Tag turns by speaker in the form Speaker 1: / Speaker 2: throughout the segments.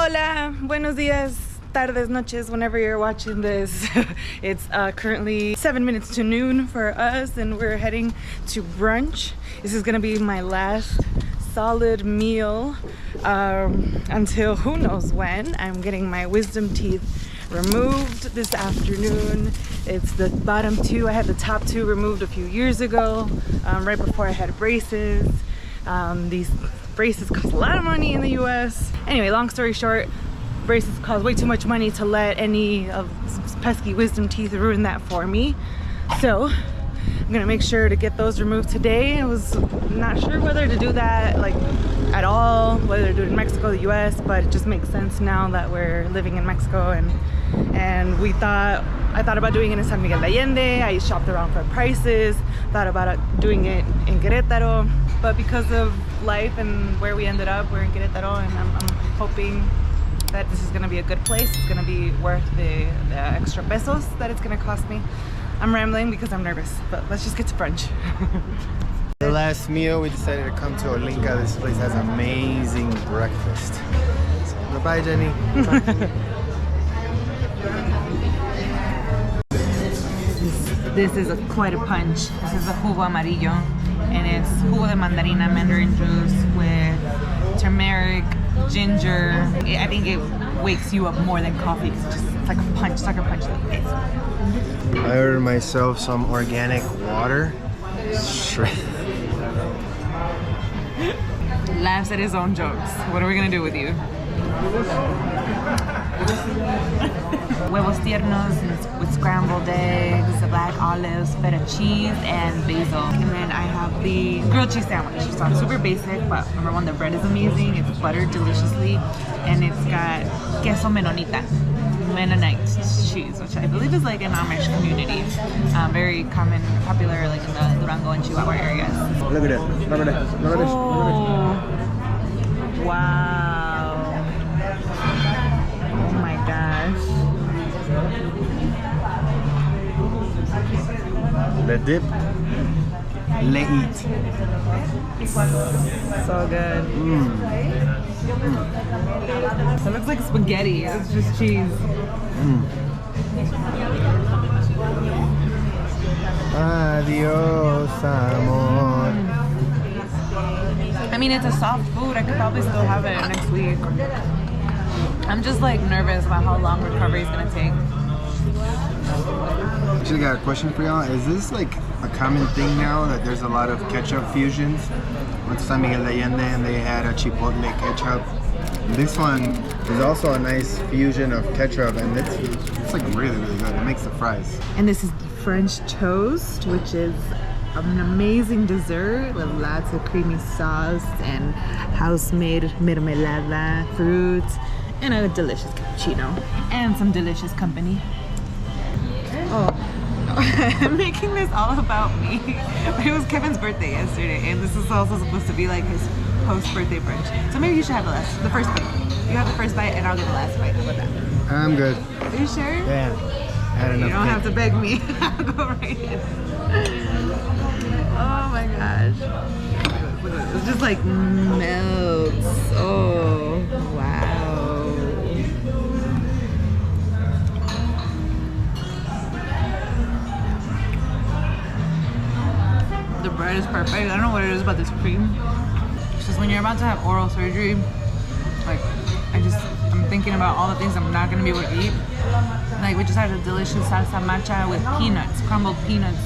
Speaker 1: Hola, buenos días, tardes, noches, whenever you're watching this. It's currently 7 minutes to noon for us, and we're heading to brunch. This is gonna be my last solid meal until who knows when. I'm getting my wisdom teeth removed this afternoon. It's the bottom two. I had the top two removed a few years ago, right before I had braces. These braces cost a lot of money in the US. Anyway, long story short, braces cost way too much money to let any of pesky wisdom teeth ruin that for me. So I'm gonna make sure to get those removed today. I was not sure whether to do that like at all, whether to do it in Mexico or the US, but it just makes sense now that we're living in Mexico, and I thought about doing it in San Miguel de Allende. I shopped around for prices, thought about doing it in Queretaro, but because of life and where we ended up, we're in Queretaro, and I'm hoping that this is gonna be a good place. It's gonna be worth the extra pesos that it's gonna cost me. I'm rambling because I'm nervous, but let's just get to brunch.
Speaker 2: The last meal, we decided to come to Olinka. This place has amazing breakfast. So, goodbye, Jenny.
Speaker 1: This is quite a punch. This is a jugo amarillo, and it's jugo de mandarina, mandarin juice with turmeric, ginger. I think it wakes you up more than coffee because it's like a punch, sucker punch.
Speaker 2: I ordered myself some organic water.
Speaker 1: Laughs at his own jokes. What are we gonna do with you? Huevos tiernos with scrambled eggs, black olives, feta cheese, and basil. And then I have the grilled cheese sandwich. So it's super basic, but number one, the bread is amazing. It's buttered deliciously, and it's got queso menonita, Mennonite cheese, which I believe is like an Amish community. Very common, popular like in the Durango and Chihuahua areas.
Speaker 2: Look at it. Look at it. Look at it.
Speaker 1: Oh, wow. Oh my gosh.
Speaker 2: The dip. Le eat.
Speaker 1: So good. It looks like spaghetti. It's just cheese.
Speaker 2: Adios, amor.
Speaker 1: I mean, it's a soft food. I could probably still have it next week. I'm just like nervous about how long recovery is gonna take.
Speaker 2: Actually, got a question for y'all. Is this like a common thing now that there's a lot of ketchup fusions? Went to San Miguel de Allende and they had a chipotle ketchup. This one is also a nice fusion of ketchup, and it's like really, really good. It makes the fries.
Speaker 1: And this is French toast, which is an amazing dessert with lots of creamy sauce and house-made mermelada, fruits, and a delicious cappuccino. And some delicious company. Oh, I'm making this all about me. It was Kevin's birthday yesterday, and this is also supposed to be like his post-birthday brunch. So maybe you should have the first bite. You have the first bite, and I'll get the last bite. How about that?
Speaker 2: I'm good.
Speaker 1: Are you sure?
Speaker 2: Yeah. I had enough.
Speaker 1: You don't have to beg me. I'll go right in. Oh my gosh. It just like melts. Oh, wow. The bread is perfect. I don't know what it is about this cream. It's just when you're about to have oral surgery, like I'm thinking about all the things I'm not gonna be able to eat. Like we just had a delicious salsa matcha with peanuts, crumbled peanuts.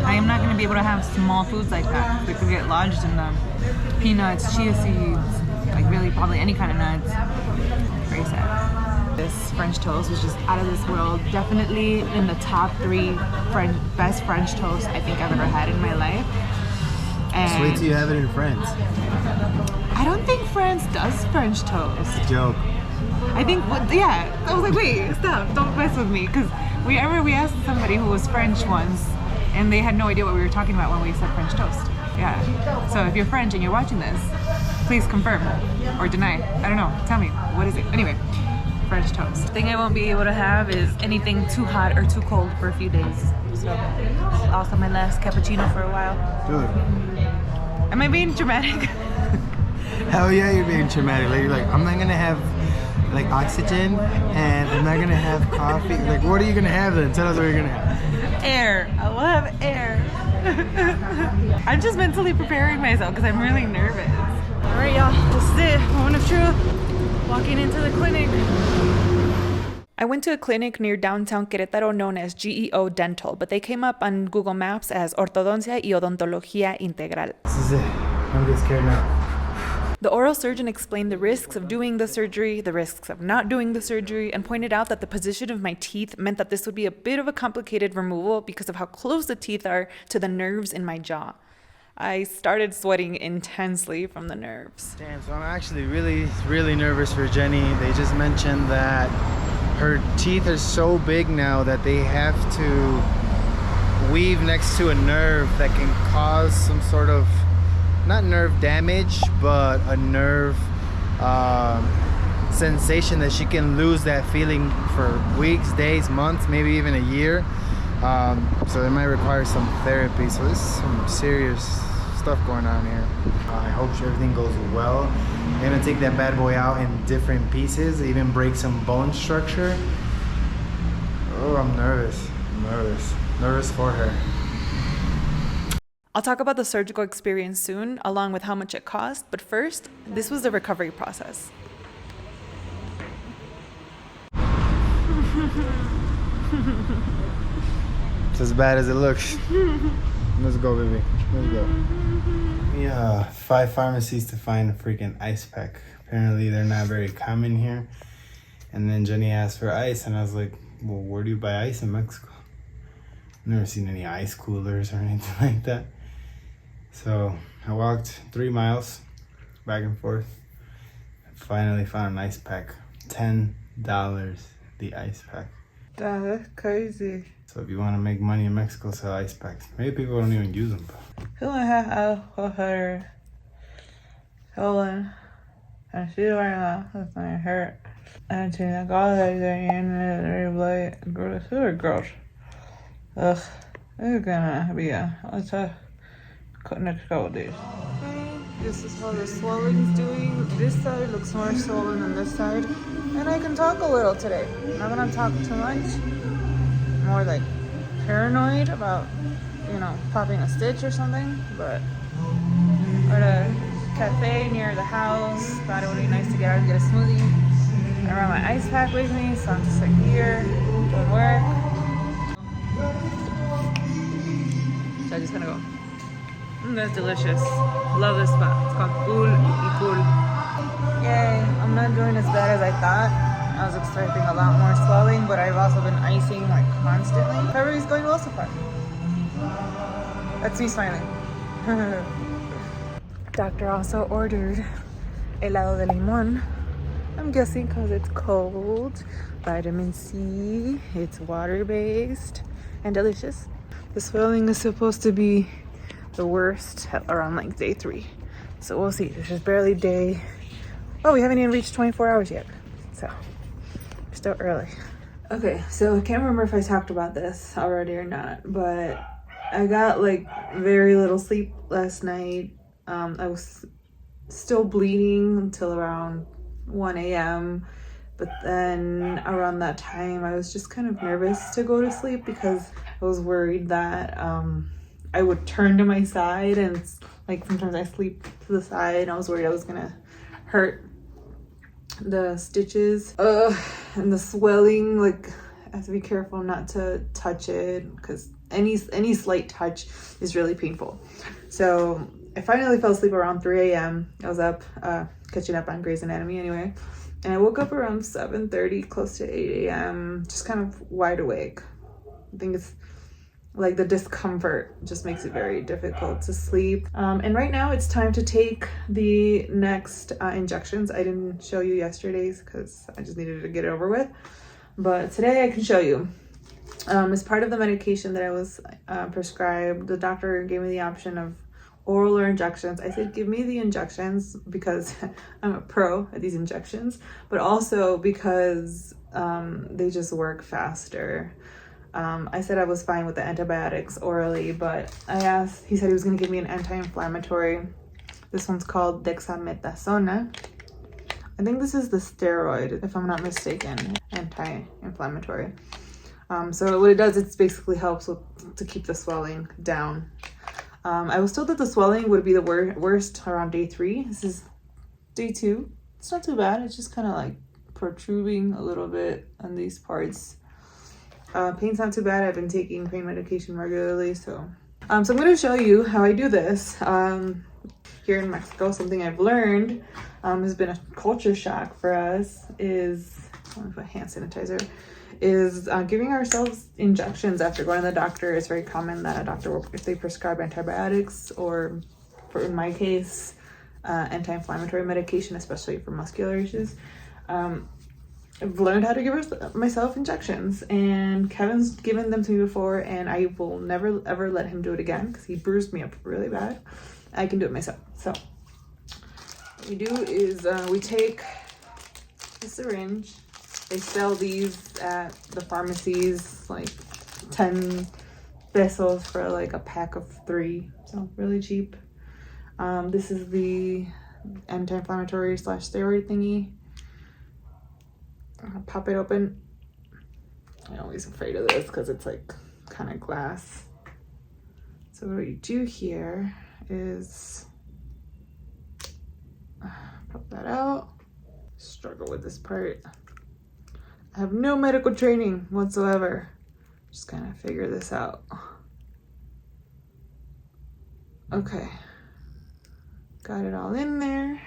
Speaker 1: I am not gonna be able to have small foods like that. They could get lodged in the peanuts, chia seeds, like really probably any kind of nuts. Very sad. This French toast was just out of this world. Definitely in the top 3 best French toast I think I've ever had in my life. And
Speaker 2: just wait till you have it in France.
Speaker 1: I don't think France does French toast.
Speaker 2: Joke.
Speaker 1: I think, yeah. I was like, wait, stop, don't mess with me. Because we asked somebody who was French once, and they had no idea what we were talking about when we said French toast. Yeah. So if you're French and you're watching this, please confirm or deny. I don't know. Tell me, what is it? Anyway, French toast. The thing I won't be able to have is anything too hot or too cold for a few days. So, also my last cappuccino for a while.
Speaker 2: Good.
Speaker 1: Am I being dramatic?
Speaker 2: Hell yeah, you're being traumatic. Like, you're like, I'm not gonna have like oxygen, and I'm not gonna have coffee. Like, what are you gonna have then? Tell us what you're gonna have.
Speaker 1: Air. I will have air. I'm just mentally preparing myself because I'm really nervous. All right, y'all. This is it. Moment of truth. Walking into the clinic. I went to a clinic near downtown Queretaro known as GEO Dental, but they came up on Google Maps as Ortodoncia y Odontología Integral.
Speaker 2: This is it. I'm just scared now.
Speaker 1: The oral surgeon explained the risks of doing the surgery, the risks of not doing the surgery, and pointed out that the position of my teeth meant that this would be a bit of a complicated removal because of how close the teeth are to the nerves in my jaw. I started sweating intensely from the nerves.
Speaker 2: Damn, so I'm actually really nervous for Jenny. They just mentioned that her teeth are so big now that they have to weave next to a nerve that can cause some sort of, not nerve damage, but a nerve sensation that she can lose that feeling for weeks, days, months, maybe even a year. So it might require some therapy. So this is some serious stuff going on here. I hope everything goes well. I'm gonna take that bad boy out in different pieces, even break some bone structure. Oh, I'm nervous. Nervous for her.
Speaker 1: I'll talk about the surgical experience soon, along with how much it cost, but first, this was the recovery process.
Speaker 2: It's as bad as it looks. Let's go, baby. Let's go. Yeah, 5 pharmacies to find a freaking ice pack. Apparently they're not very common here. And then Jenny asked for ice, and I was like, well, where do you buy ice in Mexico? I've never seen any ice coolers or anything like that. So I walked 3 miles back and forth. I finally found an ice pack. $10 the ice pack.
Speaker 1: That's crazy.
Speaker 2: So if you want to make money in Mexico, sell ice packs. Maybe people don't even use them.
Speaker 1: Who have alcohol? Hold on. I see right now. That's my hurt. I think I got that in the gross. Gross. Ugh. It's gonna be let's next couple days. Okay, this is how the swelling's doing. This side looks more swollen than this side. And I can talk a little today. Not gonna talk too much. More like paranoid about, popping a stitch or something. But we're at a cafe near the house. Thought it would be nice to get out and get a smoothie. I brought my ice pack with me, so I'm just here doing work. So I'm just gonna go. That's delicious. Love this spot. It's called Cool y Cool. Yay! I'm not doing as bad as I thought. I was expecting a lot more swelling, but I've also been icing like constantly. Recovery's going well so far. That's me smiling. Doctor also ordered helado de limón. I'm guessing because it's cold. Vitamin C. It's water-based and delicious. The swelling is supposed to be the worst around like day 3. So we'll see. This is barely day. Oh, we haven't even reached 24 hours yet. So we're still early. Okay, so I can't remember if I talked about this already or not, but I got like very little sleep last night. I was still bleeding until around 1 a.m. But then around that time, I was just kind of nervous to go to sleep because I was worried that I would turn to my side, and like sometimes I sleep to the side, and I was worried I was gonna hurt the stitches. And the swelling, like I have to be careful not to touch it because any slight touch is really painful. So I finally fell asleep around 3 a.m. I was up catching up on Grey's Anatomy anyway. And I woke up around 7:30, close to 8 a.m., just kind of wide awake. I think it's like the discomfort just makes it very difficult to sleep. And right now it's time to take the next injections. I didn't show you yesterday's because I just needed to get it over with. But today I can show you. As part of the medication that I was prescribed, the doctor gave me the option of oral or injections. I said, give me the injections because I'm a pro at these injections, but also because they just work faster. I said I was fine with the antibiotics orally, but he said he was gonna give me an anti-inflammatory. This one's called dexamethasone. I think this is the steroid, if I'm not mistaken, anti-inflammatory. So what it does, it basically helps to keep the swelling down. I was told that the swelling would be the worst around day 3. This is day 2. It's not too bad. It's just kind of like protruding a little bit on these parts. Pain's not too bad. I've been taking pain medication regularly, so I'm going to show you how I do this. Here in Mexico, something I've learned has been a culture shock for us is, hand sanitizer, is giving ourselves injections after going to the doctor. It's very common that a doctor will, if they prescribe antibiotics or, in my case, anti-inflammatory medication, especially for muscular issues. I've learned how to give myself injections, and Kevin's given them to me before, and I will never ever let him do it again because he bruised me up really bad. I can do it myself. So what we do is we take a syringe. They sell these at the pharmacies, like 10 pesos for like a pack of 3, so really cheap. This is the anti-inflammatory / steroid thingy. I'll pop it open. I'm always afraid of this because it's like kind of glass. So what you do here is pop that out. Struggle with this part. I have no medical training whatsoever. Just kind of figure this out. Okay. Got it all in there.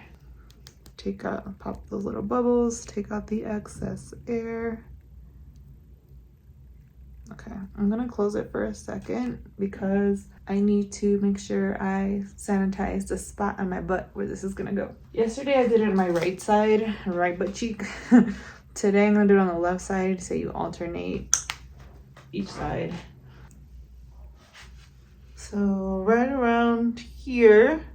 Speaker 1: Take out, pop those little bubbles, take out the excess air. Okay, I'm gonna close it for a second because I need to make sure I sanitize the spot on my butt where this is gonna go. Yesterday I did it on my right side, right butt cheek. Today I'm gonna do it on the left side, so you alternate each side. So right around here.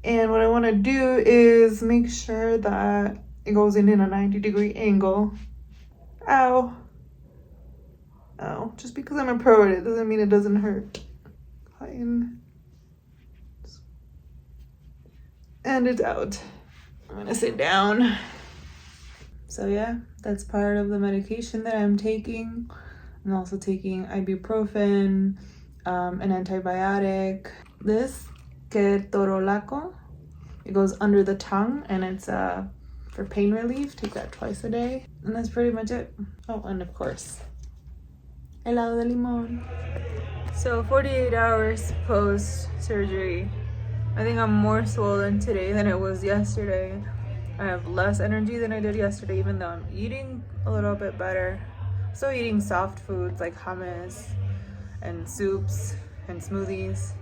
Speaker 1: And what I want to do is make sure that it goes in a 90-degree angle. Ow. Ow. Just because I'm a pro at it doesn't mean it doesn't hurt. Fine. And it's out. I'm going to sit down. So yeah, that's part of the medication that I'm taking. I'm also taking ibuprofen, an antibiotic. This Queretaro, it goes under the tongue, and it's for pain relief. Take that twice a day, and that's pretty much it. Oh, and of course, helado de limón. So 48 hours post surgery, I think I'm more swollen today than I was yesterday. I have less energy than I did yesterday, even though I'm eating a little bit better. Still eating soft foods like hummus and soups and smoothies.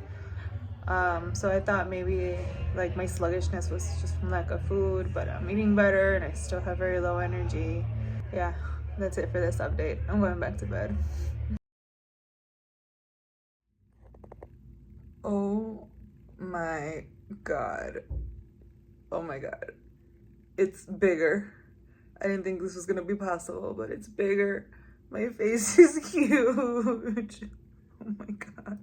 Speaker 1: So I thought maybe like my sluggishness was just from lack of food, but I'm eating better and I still have very low energy. Yeah, that's it for this update. I'm going back to bed. Oh my God. Oh my God. It's bigger. I didn't think this was gonna be possible, but it's bigger. My face is huge. Oh my God.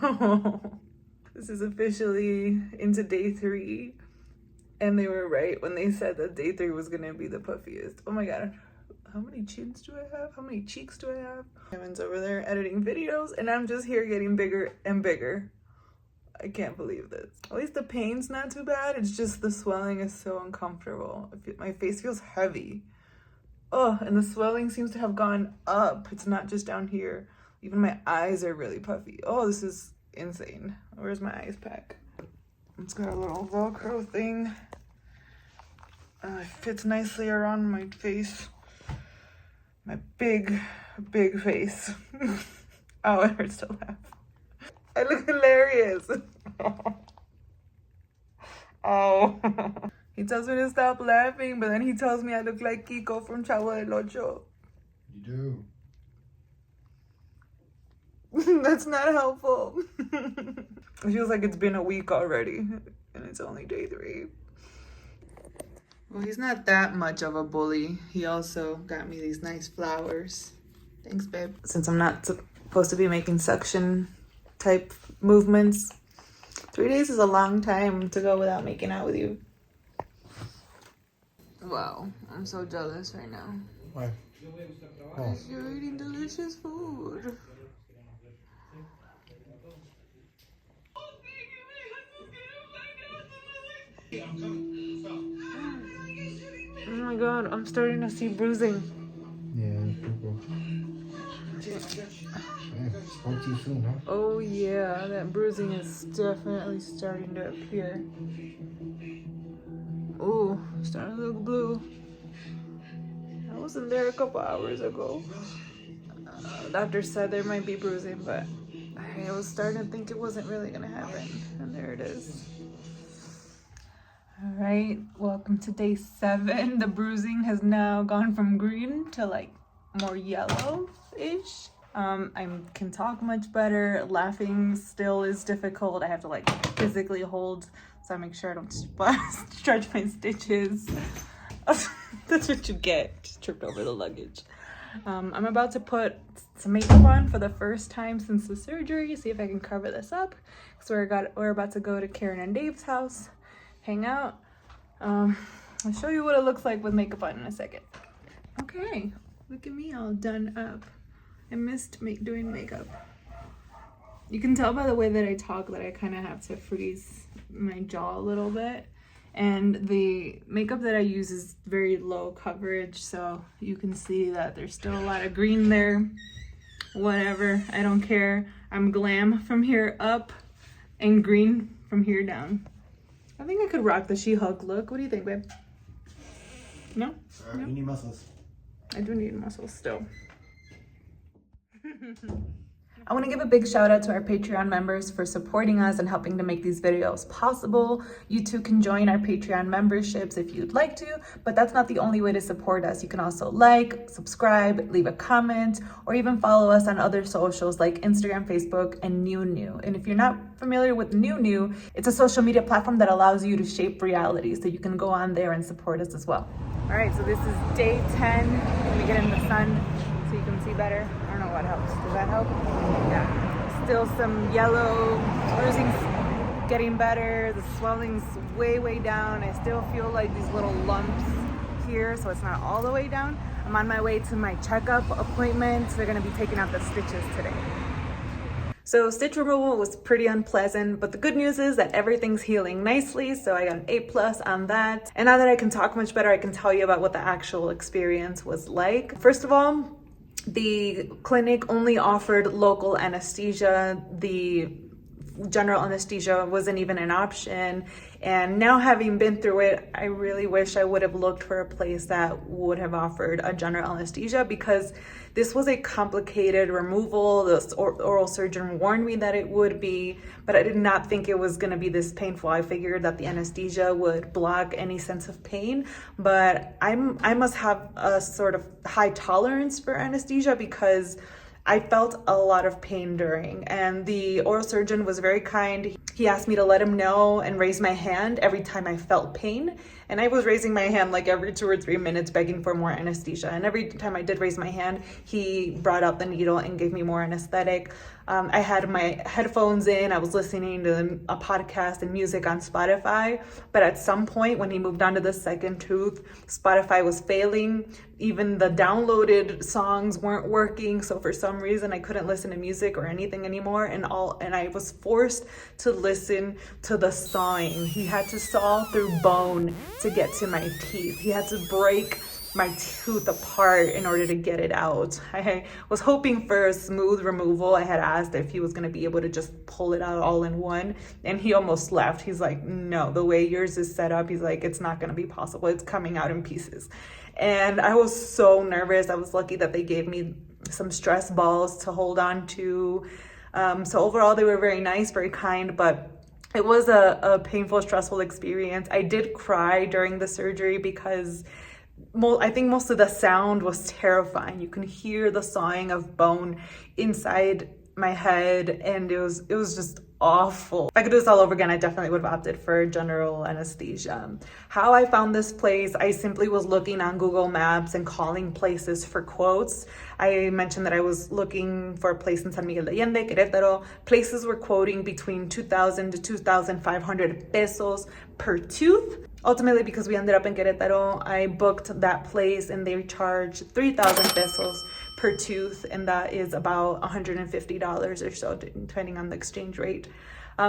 Speaker 1: Oh, this is officially into day 3, and they were right when they said that day 3 was gonna be the puffiest. Oh my God, how many chins do I have? How many cheeks do I have? Kevin's over there editing videos, and I'm just here getting bigger and bigger. I can't believe this. At least the pain's not too bad. It's just the swelling is so uncomfortable. My face feels heavy. Oh, and the swelling seems to have gone up. It's not just down here. Even my eyes are really puffy. Oh, this is insane. Where's my ice pack? It's got a little Velcro thing. It fits nicely around my face. My big face. Oh, it hurts to laugh. I look hilarious. Oh. He tells me to stop laughing, but then he tells me I look like Kiko from Chavo del Ocho.
Speaker 2: You do.
Speaker 1: That's not helpful. It feels like it's been a week already, and it's only day 3. Well, he's not that much of a bully. He also got me these nice flowers. Thanks, babe. Since I'm not supposed to be making suction type movements, 3 days is a long time to go without making out with you. Wow, I'm so jealous right now.
Speaker 2: Why?
Speaker 1: Oh. You're eating delicious food. Oh my god, I'm starting to see bruising.
Speaker 2: Yeah, spoke too soon, huh?
Speaker 1: Oh yeah, that bruising is definitely starting to appear. Oh, starting to look blue. I wasn't there a couple hours ago. Doctor said there might be bruising, but I was starting to think it wasn't really gonna happen. And there it is. All right, welcome to day 7. The bruising has now gone from green to like more yellow-ish. I can talk much better. Laughing still is difficult. I have to like physically hold so I make sure I don't stretch my stitches. That's what you get. Just tripped over the luggage. I'm about to put some makeup on for the first time since the surgery. See if I can cover this up. So we're about to go to Karen and Dave's house, hang out. I'll show you what it looks like with makeup on in a second. Okay, look at me all done up. I missed doing makeup. You can tell by the way that I talk that I kind of have to freeze my jaw a little bit. And the makeup that I use is very low coverage, so you can see that there's still a lot of green there. Whatever, I don't care. I'm glam from here up and green from here down. I think I could rock the She-Hulk look. What do you think, babe? No? No?
Speaker 2: You need muscles.
Speaker 1: I do need muscles still. I want to give a big shout out to our Patreon members for supporting us and helping to make these videos possible. You too can join our Patreon memberships if you'd like to, but that's not the only way to support us. You can also like, subscribe, leave a comment, or even follow us on other socials like Instagram, Facebook, and Newnew. And if you're not familiar with Newnew, it's a social media platform that allows you to shape reality, so you can go on there and support us as well. All right, so this is day 10. Let me get in the sun so you can see better. I don't know what helps. Does that help? Yeah. Still some yellow, bruising getting better. The swelling's way down. I still feel like these little lumps here, so it's not all the way down. I'm on my way to my checkup appointment. They're gonna be taking out the stitches today. So stitch removal was pretty unpleasant, but the good news is that everything's healing nicely, so I got an A+ on that. And now that I can talk much better, I can tell you about what the actual experience was like. First of all, the clinic only offered local anesthesia. The general anesthesia wasn't even an option. And now having been through it, I really wish I would have looked for a place that would have offered a general anesthesia, because this was a complicated removal. The oral surgeon warned me that it would be, but I did not think it was going to be this painful. I figured that the anesthesia would block any sense of pain, but I must have a sort of high tolerance for anesthesia, because I felt a lot of pain during, and the oral surgeon was very kind. He asked me to let him know and raise my hand every time I felt pain. And I was raising my hand like every 2 or 3 minutes begging for more anesthesia. And every time I did raise my hand, he brought out the needle and gave me more anesthetic. I had my headphones in. I was listening to a podcast and music on Spotify. But at some point when he moved on to the second tooth, Spotify was failing. Even the downloaded songs weren't working. So for some reason, I couldn't listen to music or anything anymore. And I was forced to listen to the sawing. He had to saw through bone to get to my teeth. He had to break my tooth apart in order to get it out. I was hoping for a smooth removal. I had asked if he was going to be able to just pull it out all in one, and he almost left. He's like, no, the way yours is set up, he's like, it's not going to be possible. It's coming out in pieces. And I was so nervous. I was lucky that they gave me some stress balls to hold on to. So overall, they were very nice, very kind, but it was a painful, stressful experience. I did cry during the surgery because I think most of the sound was terrifying. You can hear the sawing of bone inside my head, and it was just awful. If I could do this all over again, I definitely would have opted for general anesthesia. How I found this place, I simply was looking on Google Maps and calling places for quotes. I mentioned that I was looking for a place in San Miguel de Allende, Queretaro. Places were quoting between 2,000 to 2,500 pesos per tooth. ultimately, because we ended up in Queretaro, I booked that place and they charged 3,000 pesos per tooth, and that is about $150 or so, depending on the exchange rate.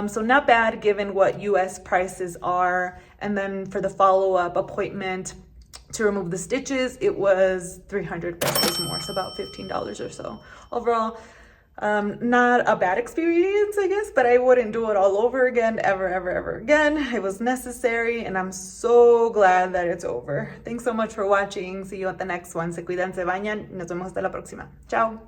Speaker 1: So not bad given what US prices are. And then for the follow-up appointment to remove the stitches, it was 300 pesos more, so about $15 or so. Overall, not a bad experience, I guess, but I wouldn't do it all over again, ever again. It was necessary, and I'm so glad that it's over. Thanks so much for watching. See you at the next one. Se cuidan, se bañan. Nos vemos hasta la próxima. Ciao.